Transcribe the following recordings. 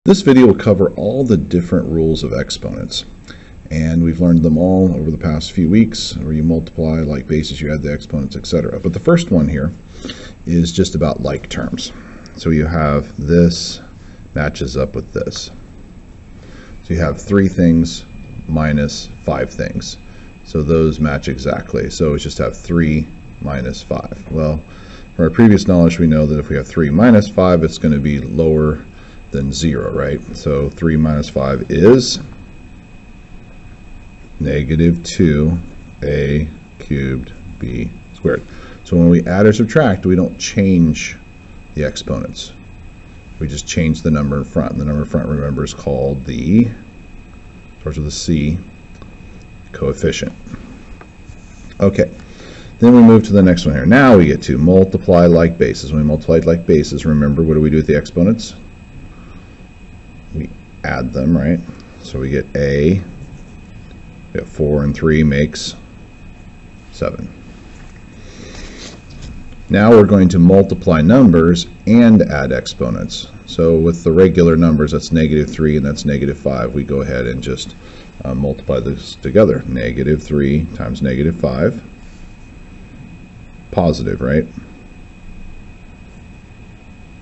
This video will cover all the different rules of exponents, and we've learned them all over the past few weeks, where you multiply like bases, you add the exponents, etc. But the first one here is just about like terms. So you have this matches up with this. So you have 3 things minus 5 things. So those match exactly. So it's just have 3 minus 5. Well, from our previous knowledge, we know that if we have 3 minus 5, it's going to be lower than 0, right? So 3 minus 5 is negative 2a cubed b squared. So when we add or subtract, we don't change the exponents. We just change the number in front. And the number in front, remember, is called the, starts with a C, coefficient. Okay, then we move to the next one here. Now we get to multiply like bases. When we multiply like bases, remember, what do we do with the exponents? We add them, right? So we get a, we have 4 and 3 makes 7. Now we're going to multiply numbers and add exponents. So with the regular numbers, that's negative 3 and that's negative 5. We go ahead and just multiply this together. Negative 3 times negative 5. Positive, right?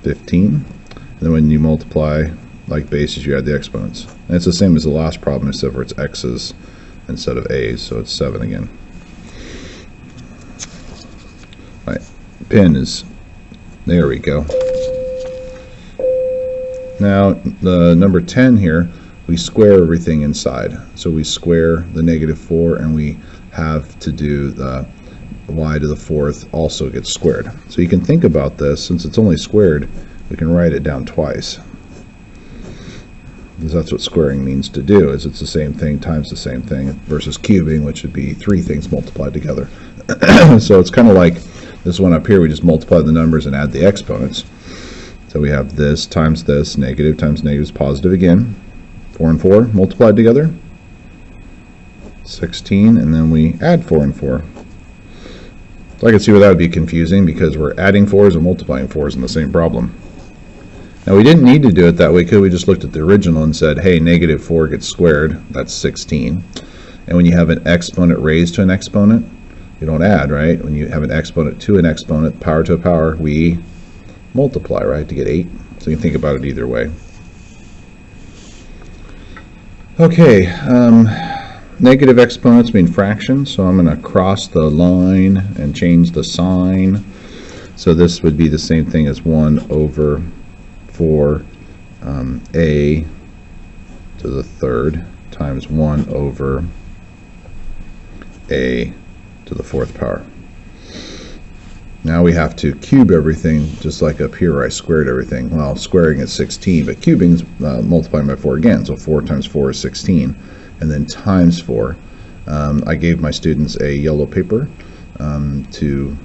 15. And then when you multiply like bases, you add the exponents. And it's the same as the last problem, except for it's x's instead of a's, so it's 7 again. All right, pin is, there we go. Now the number 10 here, we square everything inside. So we square the negative 4, and we have to do the y to the 4th also gets squared. So you can think about this, since it's only squared, we can write it down twice. Because that's what squaring means to do, is it's the same thing times the same thing, versus cubing, which would be 3 things multiplied together. So it's kind of like this one up here, we just multiply the numbers and add the exponents. So we have this times this, negative times negative is positive again. 4 and 4 multiplied together, 16, and then we add 4 and 4. So I can see where that would be confusing, because we're adding 4s and multiplying 4s in the same problem. Now we didn't need to do it that way, because we just looked at the original and said, hey, negative 4 gets squared, that's 16. And when you have an exponent raised to an exponent, you don't add, right? When you have an exponent to an exponent, power to a power, we multiply, right, to get 8. So you can think about it either way. Okay, negative exponents mean fractions, so I'm going to cross the line and change the sign. So this would be the same thing as 1 over 4 a to the 3rd times 1 over a to the 4th power. Now we have to cube everything, just like up here where I squared everything. Well, squaring is 16, but cubing is multiplying by 4 again. So 4 times 4 is 16, and then times 4. I gave my students a yellow paper to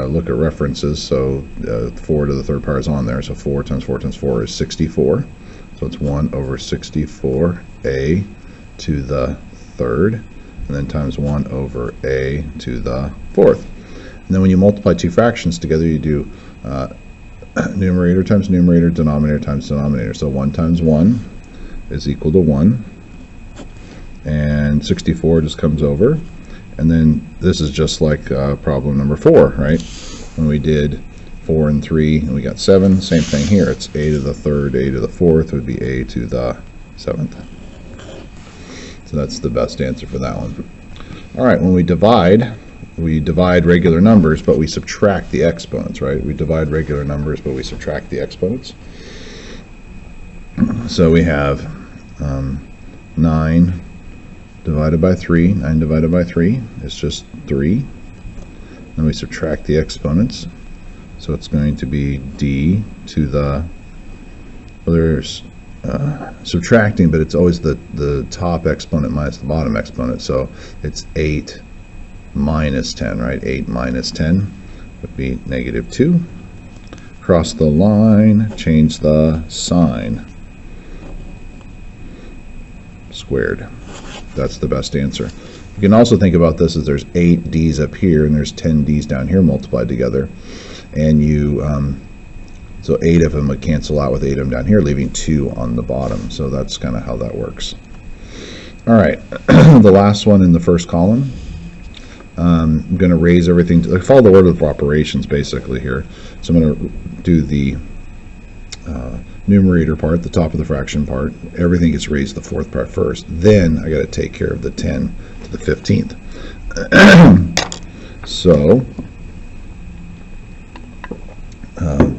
look at references, so 4 to the 3rd power is on there, so 4 times 4 times 4 is 64, so it's 1 over 64a to the 3rd, and then times 1 over a to the 4th. And then when you multiply 2 fractions together, you do numerator times numerator, denominator times denominator, so 1 times 1 is equal to 1, and 64 just comes over. And then this is just like problem number 4, right? When we did 4 and 3 and we got 7, same thing here. It's a to the 3rd, a to the 4th would be a to the 7th. So that's the best answer for that one. All right, when we divide regular numbers, but we subtract the exponents, right? We divide regular numbers, but we subtract the exponents. So we have 9 divided by 3. 9 divided by 3 is just 3. Then we subtract the exponents. So it's going to be d to the, well, there's subtracting, but it's always the top exponent minus the bottom exponent. So it's 8 minus 10, right? 8 minus 10 would be negative 2. Cross the line, change the sign. Squared. That's the best answer. You can also think about this as there's 8 d's up here and there's 10 d's down here multiplied together, and you So 8 of them would cancel out with 8 of them down here, leaving 2 on the bottom. So that's kind of how that works. All right, the last one in the first column. I'm going to raise everything to follow the order of operations basically here. So I'm going to do the numerator part, the top of the fraction part. Everything gets raised to the fourth part first. Then I got to take care of the 10 to the 15th. So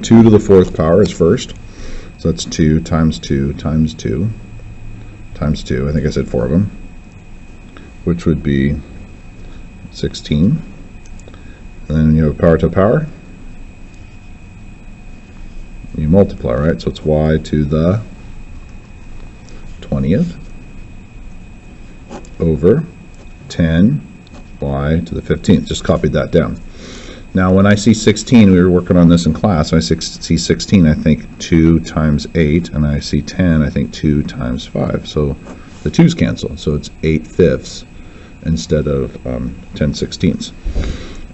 2 to the fourth power is first. So that's 2 times 2 times 2 times 2. I think I said 4 of them, which would be 16. And then you have power to power. You multiply, right? So it's y to the 20th over 10 y to the 15th. Just copied that down. Now when I see 16, we were working on this in class, I see 16, I think 2 times 8, and I see 10, I think 2 times 5. So the 2's cancel, so it's 8/5 instead of 10/16.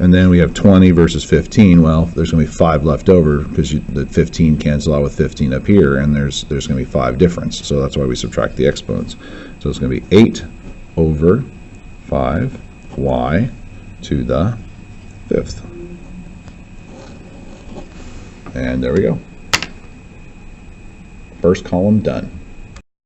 And then we have 20 versus 15. Well, there's going to be 5 left over because the 15 cancel out with 15 up here, and there's going to be 5 difference. So that's why we subtract the exponents. So it's going to be 8 over 5 y to the 5th. And there we go. First column done.